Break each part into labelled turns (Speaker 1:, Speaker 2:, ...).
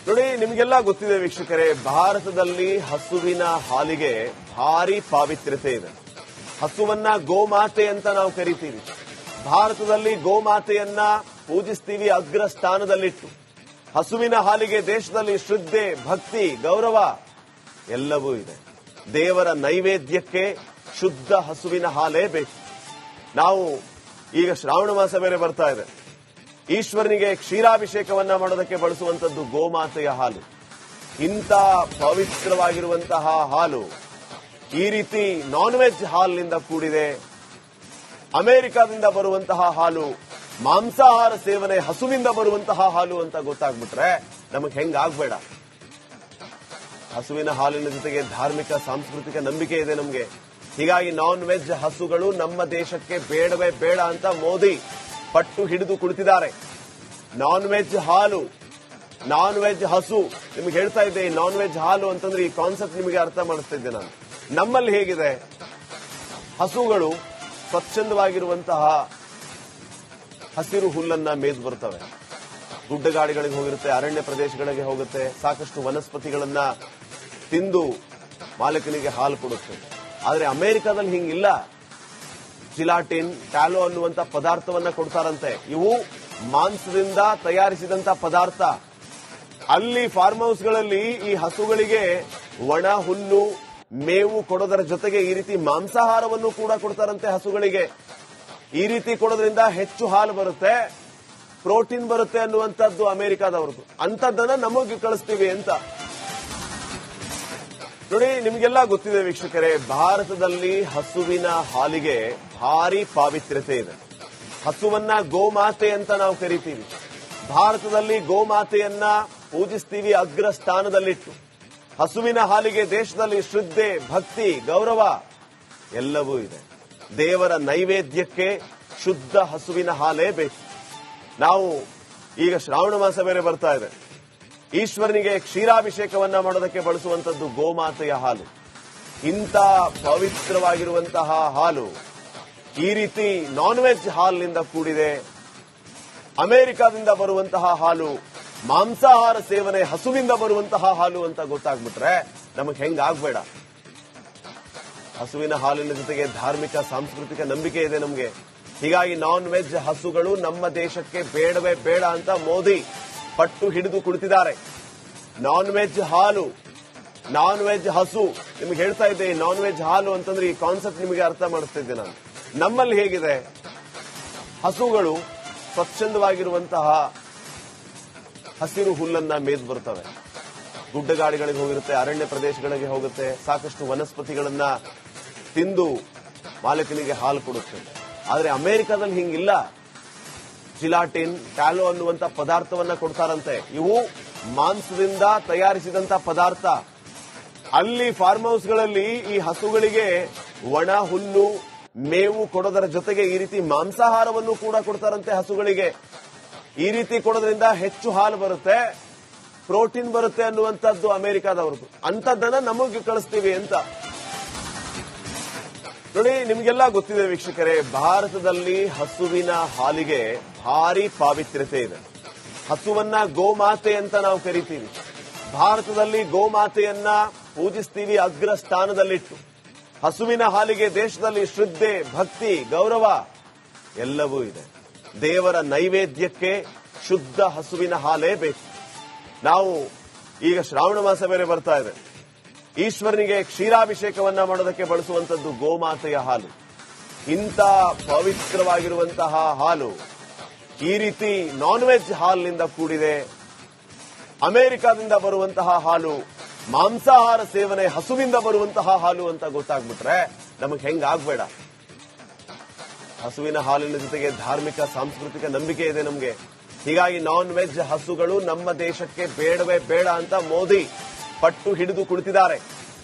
Speaker 1: ನೋಡಿ, ನಿಮಗೆಲ್ಲ ಗೊತ್ತಿದೆ ವೀಕ್ಷಕರೇ, ಭಾರತದಲ್ಲಿ ಹಸುವಿನ ಹಾಲಿಗೆ ಭಾರಿ ಪಾವಿತ್ರ್ಯತೆ ಇದೆ. ಹಸುವನ್ನ ಗೋಮಾತೆ ಅಂತ ನಾವು ಕರಿತೀವಿ. ಭಾರತದಲ್ಲಿ ಗೋಮಾತೆಯನ್ನ ಪೂಜಿಸ್ತೀವಿ ಅಗ್ರ ಸ್ಥಾನದಲ್ಲಿಟ್ಟು. ಹಸುವಿನ ಹಾಲಿಗೆ ದೇಶದಲ್ಲಿ ಶ್ರದ್ಧೆ, ಭಕ್ತಿ, ಗೌರವ ಎಲ್ಲವೂ ಇದೆ. ದೇವರ ನೈವೇದ್ಯಕ್ಕೆ ಶುದ್ಧ ಹಸುವಿನ ಹಾಲೇ ಬೇಕು. ನಾವು ಈಗ ಶ್ರಾವಣ ಮಾಸ ಬೇರೆ ಬರ್ತಾ ಇದೆ. ಈಶ್ವರನಿಗೆ ಕ್ಷೀರಾಭಿಷೇಕವನ್ನ ಮಾಡೋದಕ್ಕೆ ಬಳಸುವಂತದ್ದು ಗೋಮಾತೆಯ ಹಾಲು. ಇಂಥ ಪವಿತ್ರವಾಗಿರುವಂತಹ ಹಾಲು ಈ ರೀತಿ ನಾನ್ ವೆಜ್ ಹಾಲಿನಿಂದ ಕೂಡಿದೆ. ಅಮೆರಿಕದಿಂದ ಬರುವಂತಹ ಹಾಲು ಮಾಂಸಾಹಾರ ಸೇವನೆ, ಹಸುವಿಂದ ಬರುವಂತಹ ಹಾಲು ಅಂತ ಗೊತ್ತಾಗ್ಬಿಟ್ರೆ ನಮಗೆ ಹೆಂಗಾಗ್ಬೇಡ. ಹಸುವಿನ ಹಾಲಿನ ಜೊತೆಗೆ ಧಾರ್ಮಿಕ ಸಾಂಸ್ಕೃತಿಕ ನಂಬಿಕೆ ಇದೆ ನಮಗೆ. ಹೀಗಾಗಿ ನಾನ್ ವೆಜ್ ಹಸುಗಳು ನಮ್ಮ ದೇಶಕ್ಕೆ ಬೇಡವೇ ಬೇಡ ಅಂತ ಮೋದಿ ಪಟ್ಟು ಹಿಡಿದು ಕುಳಿತಿದ್ದಾರೆ. ನಾನ್ ವೆಜ್ ಹಾಲು, ನಾನ್ ವೆಜ್ ಹಸು, ನಿಮ್ಗೆ ಹೇಳ್ತಾ ಇದ್ದೆ. ನಾನ್ ವೆಜ್ ಹಾಲು ಅಂತಂದ್ರೆ ಈ ಕಾನ್ಸೆಪ್ಟ್ ನಿಮಗೆ ಅರ್ಥ ಮಾಡಿಸ್ತಾ ಇದ್ದೆ ನಾನು. ನಮ್ಮಲ್ಲಿ ಹೇಗಿದೆ, ಹಸುಗಳು ಸ್ವಚ್ಛಂದವಾಗಿರುವಂತಹ ಹಸಿರು ಹುಲ್ಲನ್ನ ಮೇದು ಬರ್ತವೆ. ಗುಡ್ಡಗಾಡಿಗಳಿಗೆ ಹೋಗಿರುತ್ತೆ, ಅರಣ್ಯ ಪ್ರದೇಶಗಳಿಗೆ ಹೋಗುತ್ತೆ, ಸಾಕಷ್ಟು ವನಸ್ಪತಿಗಳನ್ನ ತಿಂದು ಮಾಲೀಕನಿಗೆ ಹಾಲು ಕೊಡುತ್ತೆ. ಆದರೆ ಅಮೆರಿಕದಲ್ಲಿ ಹಿಂಗಿಲ್ಲ. ಜಿಲಾಟಿನ್, ಟ್ಯಾಲೋ ಅನ್ನುವಂತ ಪದಾರ್ಥವನ್ನ ಕೊಡ್ತಾರಂತೆ. ಇವು ಮಾಂಸದಿಂದ ತಯಾರಿಸಿದಂತ ಪದಾರ್ಥ. ಅಲ್ಲಿ ಫಾರ್ಮ್ ಹೌಸ್ಗಳಲ್ಲಿ ಈ ಹಸುಗಳಿಗೆ ಒಣ ಹುಲ್ಲು, ಮೇವು ಕೊಡೋದರ ಜೊತೆಗೆ ಈ ರೀತಿ ಮಾಂಸಾಹಾರವನ್ನು ಕೂಡ ಕೊಡ್ತಾರಂತೆ ಹಸುಗಳಿಗೆ. ಈ ರೀತಿ ಕೊಡೋದ್ರಿಂದ ಹೆಚ್ಚು ಹಾಲು ಬರುತ್ತೆ, ಪ್ರೋಟೀನ್ ಬರುತ್ತೆ ಅನ್ನುವಂಥದ್ದು ಅಮೆರಿಕಾದವ್ರದ್ದು. ಅಂಥದ್ದನ್ನ ನಮಗೆ ಕಳಿಸ್ತೀವಿ ಅಂತ. ನೋಡಿ, ನಿಮಗೆಲ್ಲ ಗೊತ್ತಿದೆ ವೀಕ್ಷಕರೇ, ಭಾರತದಲ್ಲಿ ಹಸುವಿನ ಹಾಲಿಗೆ ಭಾರಿ ಪಾವಿತ್ರ್ಯತೆ ಇದೆ. ಹಸುವನ್ನ ಗೋಮಾತೆ ಅಂತ ನಾವು ಕರಿತೀವಿ. ಭಾರತದಲ್ಲಿ ಗೋಮಾತೆಯನ್ನ ಪೂಜಿಸ್ತೀವಿ ಅಗ್ರ ಸ್ಥಾನದಲ್ಲಿಟ್ಟು. ಹಸುವಿನ ಹಾಲಿಗೆ ದೇಶದಲ್ಲಿ ಶ್ರದ್ಧೆ, ಭಕ್ತಿ, ಗೌರವ ಎಲ್ಲವೂ ಇದೆ. ದೇವರ ನೈವೇದ್ಯಕ್ಕೆ ಶುದ್ಧ ಹಸುವಿನ ಹಾಲೇ ಬೇಕು. ನಾವು ಈಗ ಶ್ರಾವಣ ಮಾಸ ಬೇರೆ ಬರ್ತಾ ಇದೆ. ಈಶ್ವರನಿಗೆ ಕ್ಷೀರಾಭಿಷೇಕವನ್ನ ಮಾಡೋದಕ್ಕೆ ಬಳಸುವಂತದ್ದು ಗೋಮಾತೆಯ ಹಾಲು. ಇಂಥ ಪವಿತ್ರವಾಗಿರುವಂತಹ ಹಾಲು ಈ ರೀತಿ ನಾನ್ ವೆಜ್ ಹಾಲಿನಿಂದ ಕೂಡಿದೆ. ಅಮೆರಿಕದಿಂದ ಬರುವಂತಹ ಹಾಲು ಮಾಂಸಾಹಾರ ಸೇವನೆ, ಹಸುವಿಂದ ಬರುವಂತಹ ಹಾಲು ಅಂತ ಗೊತ್ತಾಗ್ಬಿಟ್ರೆ ನಮಗೆ ಹೆಂಗಾಗ್ಬೇಡ. ಹಸುವಿನ ಹಾಲಿನ ಜೊತೆಗೆ ಧಾರ್ಮಿಕ ಸಾಂಸ್ಕೃತಿಕ ನಂಬಿಕೆ ಇದೆ ನಮಗೆ. ಹೀಗಾಗಿ ನಾನ್ ವೆಜ್ ಹಸುಗಳು ನಮ್ಮ ದೇಶಕ್ಕೆ ಬೇಡವೇ ಬೇಡ ಅಂತ ಮೋದಿ ಪಟ್ಟು ಹಿಡಿದು ಕುಳಿತಿದ್ದಾರೆ. ನಾನ್ ವೆಜ್ ಹಾಲು, ನಾನ್ ವೆಜ್ ಹಸು, ನಿಮ್ಗೆ ಹೇಳ್ತಾ ಇದ್ದೆ. ನಾನ್ ವೆಜ್ ಹಾಲು ಅಂತಂದ್ರೆ ಈ ಕಾನ್ಸೆಪ್ಟ್ ನಿಮಗೆ ಅರ್ಥ ಮಾಡಿಸ್ತಿದ್ದೆ ನಾನು. ನಮ್ಮಲ್ಲಿ ಹೇಗಿದೆ, ಹಸುಗಳು ಸ್ವಚ್ಛಂದವಾಗಿರುವಂತಹ ಹಸಿರು ಹುಲ್ಲನ್ನ ಮೇದು ಬರ್ತವೆ. ಗುಡ್ಡಗಾಡಿಗಳಿಗೆ ಹೋಗಿರುತ್ತೆ, ಅರಣ್ಯ ಪ್ರದೇಶಗಳಿಗೆ ಹೋಗುತ್ತೆ, ಸಾಕಷ್ಟು ವನಸ್ಪತಿಗಳನ್ನ ತಿಂದು ಮಾಲೀಕನಿಗೆ ಹಾಲು ಕೊಡುತ್ತೆ. ಆದರೆ ಅಮೆರಿಕದಲ್ಲಿ ಹಿಂಗಿಲ್ಲ. ಜಿಲಾಟಿನ್, ಟ್ಯಾಲೋ ಅನ್ನುವಂತ ಪದಾರ್ಥವನ್ನ ಕೊಡ್ತಾರಂತೆ. ಇವು ಮಾಂಸದಿಂದ ತಯಾರಿಸಿದಂತ ಪದಾರ್ಥ. ಅಲ್ಲಿ ಫಾರ್ಮ್ ಹೌಸ್ಗಳಲ್ಲಿ ಈ ಹಸುಗಳಿಗೆ ಒಣ ಹುಲ್ಲು, ಮೇವು ಕೊಡೋದರ ಜೊತೆಗೆ ಈ ರೀತಿ ಮಾಂಸಾಹಾರವನ್ನು ಕೂಡ ಕೊಡ್ತಾರಂತೆ ಹಸುಗಳಿಗೆ. ಈ ರೀತಿ ಕೊಡೋದ್ರಿಂದ ಹೆಚ್ಚು ಹಾಲು ಬರುತ್ತೆ, ಪ್ರೋಟೀನ್ ಬರುತ್ತೆ ಅನ್ನುವಂಥದ್ದು ಅಮೆರಿಕಾದವ್ರದ್ದು. ಅಂಥದ್ದನ್ನ ನಮಗೆ ಕಳಿಸ್ತೀವಿ ಅಂತ. ನೋಡಿ, ನಿಮಗೆಲ್ಲ ಗೊತ್ತಿದೆ ವೀಕ್ಷಕರೇ, ಭಾರತದಲ್ಲಿ ಹಸುವಿನ ಹಾಲಿಗೆ ಭಾರಿ ಪಾವಿತ್ರ್ಯತೆ ಇದೆ. ಹಸುವನ್ನ ಗೋಮಾತೆ ಅಂತ ನಾವು ಕರಿತೀವಿ. ಭಾರತದಲ್ಲಿ ಗೋಮಾತೆಯನ್ನ ಪೂಜಿಸ್ತೀವಿ ಅಗ್ರ ಸ್ಥಾನದಲ್ಲಿಟ್ಟು. ಹಸುವಿನ ಹಾಲಿಗೆ ದೇಶದಲ್ಲಿ ಶ್ರದ್ಧೆ, ಭಕ್ತಿ, ಗೌರವ ಎಲ್ಲವೂ ಇದೆ. ದೇವರ ನೈವೇದ್ಯಕ್ಕೆ ಶುದ್ಧ ಹಸುವಿನ ಹಾಲೇ ಬೇಕು. ನಾವು ಈಗ ಶ್ರಾವಣ ಮಾಸ ಬೇರೆ ಬರ್ತಾ ಇದೆ. ಈಶ್ವರನಿಗೆ ಕ್ಷೀರಾಭಿಷೇಕವನ್ನ ಮಾಡೋದಕ್ಕೆ ಬಳಸುವಂತದ್ದು ಗೋಮಾತೆಯ ಹಾಲು. ಇಂಥ ಪವಿತ್ರವಾಗಿರುವಂತಹ ಹಾಲು ಈ ರೀತಿ ನಾನ್ ವೆಜ್ ಹಾಲಿನಿಂದ ಕೂಡಿದೆ. ಅಮೆರಿಕದಿಂದ ಬರುವಂತಹ ಹಾಲು ಮಾಂಸಾಹಾರ ಸೇವನೆ, ಹಸುವಿಂದ ಬರುವಂತಹ ಹಾಲು ಅಂತ ಗೊತ್ತಾಗ್ಬಿಟ್ರೆ ನಮಗೆ ಹೆಂಗಾಗ್ಬೇಡ. ಹಸುವಿನ ಹಾಲಿನ ಜೊತೆಗೆ ಧಾರ್ಮಿಕ ಸಾಂಸ್ಕೃತಿಕ ನಂಬಿಕೆ ಇದೆ ನಮಗೆ. ಹೀಗಾಗಿ ನಾನ್ ವೆಜ್ ಹಸುಗಳು ನಮ್ಮ ದೇಶಕ್ಕೆ ಬೇಡವೇ ಬೇಡ ಅಂತ ಮೋದಿ ಪಟ್ಟು ಹಿಡಿದು ಕುಳಿತಿದ್ದಾರೆ.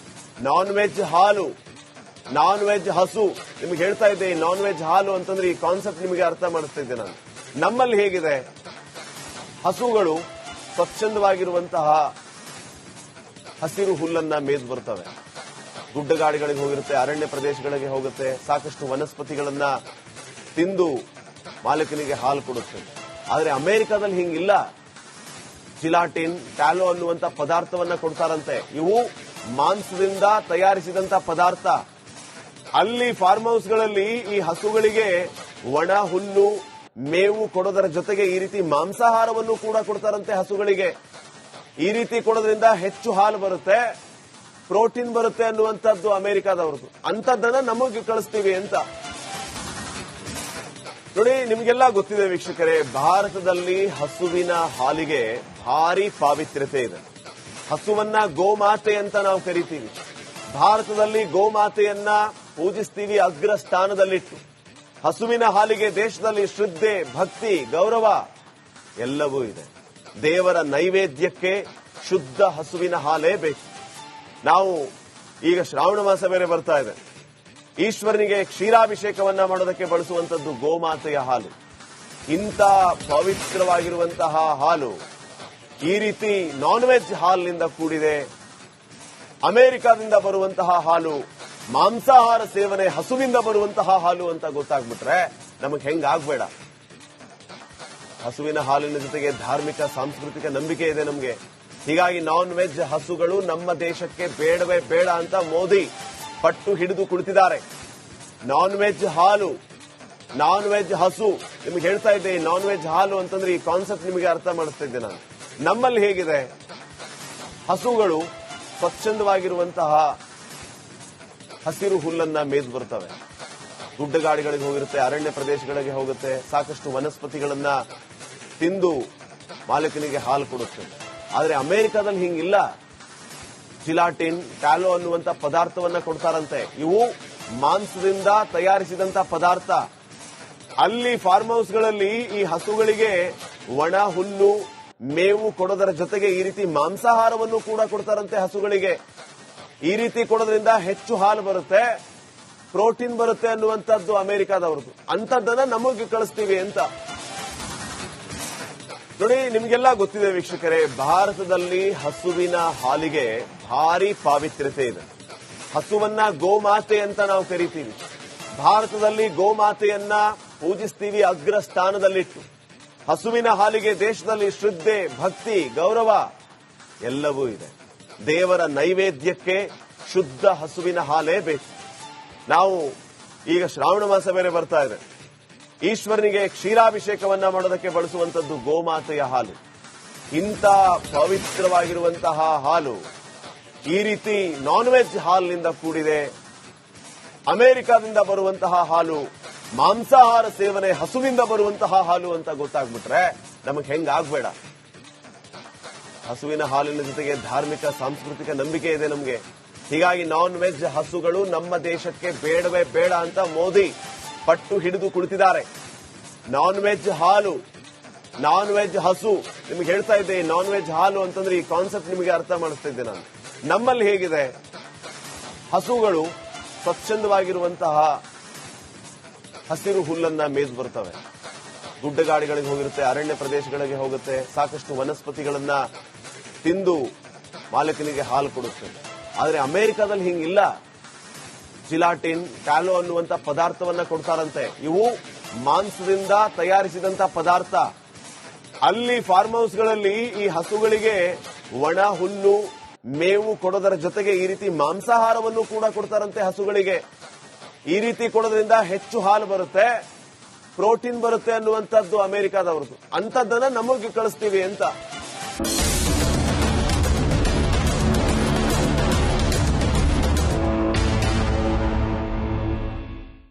Speaker 1: ನಾನ್ ವೆಜ್ ಹಾಲು, ನಾನ್ ವೆಜ್ ಹಸು, ನಿಮ್ಗೆ ಹೇಳ್ತಾ ಇದ್ದೆ. ನಾನ್ ವೆಜ್ ಹಾಲು ಅಂತಂದ್ರೆ ಈ ಕಾನ್ಸೆಪ್ಟ್ ನಿಮಗೆ ಅರ್ಥ ಮಾಡಿಸ್ತಾ ಇದ್ದೆ ನಾನು. ನಮ್ಮಲ್ಲಿ ಹೇಗಿದೆ, ಹಸುಗಳು ಸ್ವಚ್ಛಂದವಾಗಿರುವಂತಹ ಹಸಿರು ಹುಲ್ಲನ್ನ ಮೇದು ಬರ್ತವೆ. ಗುಡ್ಡಗಾಡಿಗಳಿಗೆ ಹೋಗಿರುತ್ತೆ, ಅರಣ್ಯ ಪ್ರದೇಶಗಳಿಗೆ ಹೋಗುತ್ತೆ, ಸಾಕಷ್ಟು ವನಸ್ಪತಿಗಳನ್ನ ತಿಂದು ಮಾಲೀಕನಿಗೆ ಹಾಲು ಕೊಡುತ್ತೆ. ಆದರೆ ಅಮೆರಿಕದಲ್ಲಿ ಹಿಂಗಿಲ್ಲ. ಜಿಲಾಟಿನ್, ಟ್ಯಾಲೋ ಅನ್ನುವಂತ ಪದಾರ್ಥವನ್ನ ಕೊಡ್ತಾರಂತೆ. ಇವು ಮಾಂಸದಿಂದ ತಯಾರಿಸಿದಂತ ಪದಾರ್ಥ. ಅಲ್ಲಿ ಫಾರ್ಮ್ ಹೌಸ್ಗಳಲ್ಲಿ ಈ ಹಸುಗಳಿಗೆ ಒಣ ಹುಲ್ಲು, ಮೇವು ಕೊಡೋದರ ಜೊತೆಗೆ ಈ ರೀತಿ ಮಾಂಸಾಹಾರವನ್ನು ಕೂಡ ಕೊಡ್ತಾರಂತೆ ಹಸುಗಳಿಗೆ. ಈ ರೀತಿ ಕೊಡೋದ್ರಿಂದ ಹೆಚ್ಚು ಹಾಲು ಬರುತ್ತೆ, ಪ್ರೋಟೀನ್ ಬರುತ್ತೆ ಅನ್ನುವಂಥದ್ದು ಅಮೆರಿಕಾದವ್ರದ್ದು. ಅಂತದ್ದನ್ನ ನಮಗೆ ಕಳಿಸ್ತೀವಿ ಅಂತ ನೋಡಿ. ನಿಮ್ಗೆಲ್ಲ ಗೊತ್ತಿದೆ ವೀಕ್ಷಕರೇ, ಭಾರತದಲ್ಲಿ ಹಸುವಿನ ಹಾಲಿಗೆ ಭಾರಿ ಪಾವಿತ್ರ್ಯತೆ ಇದೆ. ಹಸುವನ್ನ ಗೋಮಾತೆ ಅಂತ ನಾವು ಕರಿತೀವಿ. ಭಾರತದಲ್ಲಿ ಗೋಮಾತೆಯನ್ನ ಪೂಜಿಸ್ತೀವಿ ಅಗ್ರ ಸ್ಥಾನದಲ್ಲಿಟ್ಟು. ಹಸುವಿನ ಹಾಲಿಗೆ ದೇಶದಲ್ಲಿ ಶ್ರದ್ಧೆ, ಭಕ್ತಿ, ಗೌರವ ಎಲ್ಲವೂ ಇದೆ. ದೇವರ ನೈವೇದ್ಯಕ್ಕೆ ಶುದ್ಧ ಹಸುವಿನ ಹಾಲೇ ಬೇಕು. ನಾವು ಈಗ ಶ್ರಾವಣ ಮಾಸ ಬೇರೆ ಬರ್ತಾ ಇದೆ. ಈಶ್ವರನಿಗೆ ಕ್ಷೀರಾಭಿಷೇಕವನ್ನ ಮಾಡೋದಕ್ಕೆ ಬಳಸುವಂತದ್ದು ಗೋಮಾತೆಯ ಹಾಲು. ಇಂಥ ಪವಿತ್ರವಾಗಿರುವಂತಹ ಹಾಲು ಈ ರೀತಿ ನಾನ್ ವೆಜ್ ಹಾಲಿನಿಂದ ಕೂಡಿದೆ. ಅಮೆರಿಕಾದಿಂದ ಬರುವಂತಹ ಹಾಲು ಮಾಂಸಾಹಾರ ಸೇವನೆ, ಹಸುವಿಂದ ಬರುವಂತಹ ಹಾಲು ಅಂತ ಗೊತ್ತಾಗ್ಬಿಟ್ರೆ ನಮಗೆ ಹೆಂಗಾಗ್ಬೇಡ. ಹಸುವಿನ ಹಾಲಿನ ಜೊತೆಗೆ ಧಾರ್ಮಿಕ, ಸಾಂಸ್ಕೃತಿಕ ನಂಬಿಕೆ ಇದೆ ನಮಗೆ. ಹೀಗಾಗಿ ನಾನ್ ವೆಜ್ ಹಸುಗಳು ನಮ್ಮ ದೇಶಕ್ಕೆ ಬೇಡವೇ ಬೇಡ ಅಂತ ಮೋದಿ ಪಟ್ಟು ಹಿಡಿದು ಕುಳಿತಿದ್ದಾರೆ. ನಾನ್ ವೆಜ್ ಹಾಲು, ನಾನ್ ವೆಜ್ ಹಸು. ನಿಮ್ಗೆ ಹೇಳ್ತಾ ಇದ್ದೆ, ನಾನ್ ವೆಜ್ ಹಾಲು ಅಂತಂದ್ರೆ ಈ ಕಾನ್ಸೆಪ್ಟ್ ನಿಮಗೆ ಅರ್ಥ ಮಾಡಿಸ್ತಾ ಇದ್ದೆ ನಾನು. ನಮ್ಮಲ್ಲಿ ಹೇಗಿದೆ, ಹಸುಗಳು ಸ್ವಚ್ಛಂದವಾಗಿರುವಂತಹ ಹಸಿರು ಹುಲ್ಲನ್ನ ಮೇದು ಬರ್ತವೆ. ಗುಡ್ಡಗಾಡಿಗಳಿಗೆ ಹೋಗಿರುತ್ತೆ, ಅರಣ್ಯ ಪ್ರದೇಶಗಳಿಗೆ ಹೋಗುತ್ತೆ, ಸಾಕಷ್ಟು ವನಸ್ಪತಿಗಳನ್ನ ತಿಂದು ಮಾಲೀಕನಿಗೆ ಹಾಲು ಕೊಡುತ್ತೆ. ಆದರೆ ಅಮೆರಿಕಾದಲ್ಲಿ ಹಿಂಗಿಲ್ಲ. ಜಿಲಾಟಿನ್, ಟ್ಯಾಲೋ ಅನ್ನುವಂತ ಪದಾರ್ಥವನ್ನ ಕೊಡ್ತಾರಂತೆ. ಇವು ಮಾಂಸದಿಂದ ತಯಾರಿಸಿದಂತ ಪದಾರ್ಥ. ಅಲ್ಲಿ ಫಾರ್ಮ್ ಹೌಸ್ಗಳಲ್ಲಿ ಈ ಹಸುಗಳಿಗೆ ಒಣ ಹುಲ್ಲು, ಮೇವು ಕೊಡೋದರ ಜೊತೆಗೆ ಈ ರೀತಿ ಮಾಂಸಾಹಾರವನ್ನು ಕೂಡ ಕೊಡ್ತಾರಂತೆ ಹಸುಗಳಿಗೆ. ಈ ರೀತಿ ಕೊಡೋದ್ರಿಂದ ಹೆಚ್ಚು ಹಾಲು ಬರುತ್ತೆ, ಪ್ರೋಟೀನ್ ಬರುತ್ತೆ ಅನ್ನುವಂಥದ್ದು ಅಮೆರಿಕಾದವ್ರದ್ದು. ಅಂತದ್ದನ್ನ ನಮಗೆ ಕಳಿಸ್ತೀವಿ ಅಂತ ನೋಡಿ. ನಿಮ್ಗೆಲ್ಲ ಗೊತ್ತಿದೆ ವೀಕ್ಷಕರೇ, ಭಾರತದಲ್ಲಿ ಹಸುವಿನ ಹಾಲಿಗೆ ಭಾರಿ ಪಾವಿತ್ರ್ಯತೆ ಇದೆ. ಹಸುವನ್ನ ಗೋಮಾತೆ ಅಂತ ನಾವು ಕರಿತೀವಿ. ಭಾರತದಲ್ಲಿ ಗೋಮಾತೆಯನ್ನ ಪೂಜಿಸ್ತೀವಿ ಅಗ್ರ ಸ್ಥಾನದಲ್ಲಿಟ್ಟು. ಹಸುವಿನ ಹಾಲಿಗೆ ದೇಶದಲ್ಲಿ ಶ್ರದ್ಧೆ, ಭಕ್ತಿ, ಗೌರವ ಎಲ್ಲವೂ ಇದೆ. ದೇವರ ನೈವೇದ್ಯಕ್ಕೆ ಶುದ್ಧ ಹಸುವಿನ ಹಾಲೇ ಬೇಕು. ನಾವು ಈಗ ಶ್ರಾವಣ ಮಾಸ ಬೇರೆ ಬರ್ತಾ ಇದೆ. ಈಶ್ವರನಿಗೆ ಕ್ಷೀರಾಭಿಷೇಕವನ್ನ ಮಾಡೋದಕ್ಕೆ ಬಳಸುವಂತದ್ದು ಗೋಮಾತೆಯ ಹಾಲು. ಇಂಥ ಪವಿತ್ರವಾಗಿರುವಂತಹ ಹಾಲು ಈ ರೀತಿ ನಾನ್ ವೆಜ್ ಹಾಲಿನಿಂದ ಕೂಡಿದೆ. ಅಮೆರಿಕಾದಿಂದ ಬರುವಂತಹ ಹಾಲು ಮಾಂಸಾಹಾರ ಸೇವನೆ, ಹಸುವಿಂದ ಬರುವಂತಹ ಹಾಲು ಅಂತ ಗೊತ್ತಾಗ್ಬಿಟ್ರೆ ನಮಗೆ ಹೆಂಗಾಗ್ಬೇಡ. ಹಸುವಿನ ಹಾಲಿನ ಜೊತೆಗೆ ಧಾರ್ಮಿಕ, ಸಾಂಸ್ಕೃತಿಕ ನಂಬಿಕೆ ಇದೆ ನಮಗೆ. ಹೀಗಾಗಿ ನಾನ್ ವೆಜ್ ಹಸುಗಳು ನಮ್ಮ ದೇಶಕ್ಕೆ ಬೇಡವೇ ಬೇಡ ಅಂತ ಮೋದಿ ಪಟ್ಟು ಹಿಡಿದು ಕುಳಿತಿದ್ದಾರೆ. ನಾನ್ ವೆಜ್ ಹಾಲು, ನಾನ್ ವೆಜ್ ಹಸು. ನಿಮ್ಗೆ ಹೇಳ್ತಾ ಇದ್ದೆ, ನಾನ್ ವೆಜ್ ಹಾಲು ಅಂತಂದ್ರೆ ಈ ಕಾನ್ಸೆಪ್ಟ್ ನಿಮಗೆ ಅರ್ಥ ಮಾಡಿಸ್ತಾ ಇದ್ದೆ ನಾನು. ನಮ್ಮಲ್ಲಿ ಹೇಗಿದೆ, ಹಸುಗಳು ಸ್ವಚ್ಛಂದವಾಗಿರುವಂತಹ ಹಸಿರು ಹುಲ್ಲನ್ನ ಮೇದು ಬರ್ತವೆ. ಗುಡ್ಡಗಾಡಿಗಳಿಗೆ ಹೋಗಿರುತ್ತೆ, ಅರಣ್ಯ ಪ್ರದೇಶಗಳಿಗೆ ಹೋಗುತ್ತೆ, ಸಾಕಷ್ಟು ವನಸ್ಪತಿಗಳನ್ನ ತಿಂದು ಮಾಲೀಕನಿಗೆ ಹಾಲು ಕೊಡುತ್ತೆ. ಆದರೆ ಅಮೆರಿಕಾದಲ್ಲಿ ಹಿಂಗಿಲ್ಲ. ಜಿಲಾಟಿನ್, ಟ್ಯಾಲೋ ಅನ್ನುವಂತ ಪದಾರ್ಥವನ್ನ ಕೊಡ್ತಾರಂತೆ. ಇವು ಮಾಂಸದಿಂದ ತಯಾರಿಸಿದಂತ ಪದಾರ್ಥ. ಅಲ್ಲಿ ಫಾರ್ಮ್ ಹೌಸ್ಗಳಲ್ಲಿ ಈ ಹಸುಗಳಿಗೆ ಒಣ ಹುಲ್ಲು, ಮೇವು ಕೊಡೋದರ ಜೊತೆಗೆ ಈ ರೀತಿ ಮಾಂಸಾಹಾರವನ್ನು ಕೂಡ ಕೊಡ್ತಾರಂತೆ ಹಸುಗಳಿಗೆ. ಈ ರೀತಿ ಕೊಡೋದ್ರಿಂದ ಹೆಚ್ಚು ಹಾಲು ಬರುತ್ತೆ, ಪ್ರೋಟೀನ್ ಬರುತ್ತೆ ಅನ್ನುವಂಥದ್ದು ಅಮೆರಿಕಾದವ್ರದ್ದು. ಅಂತದ್ದನ್ನ ನಮಗೆ ಕಳಿಸ್ತೀವಿ ಅಂತ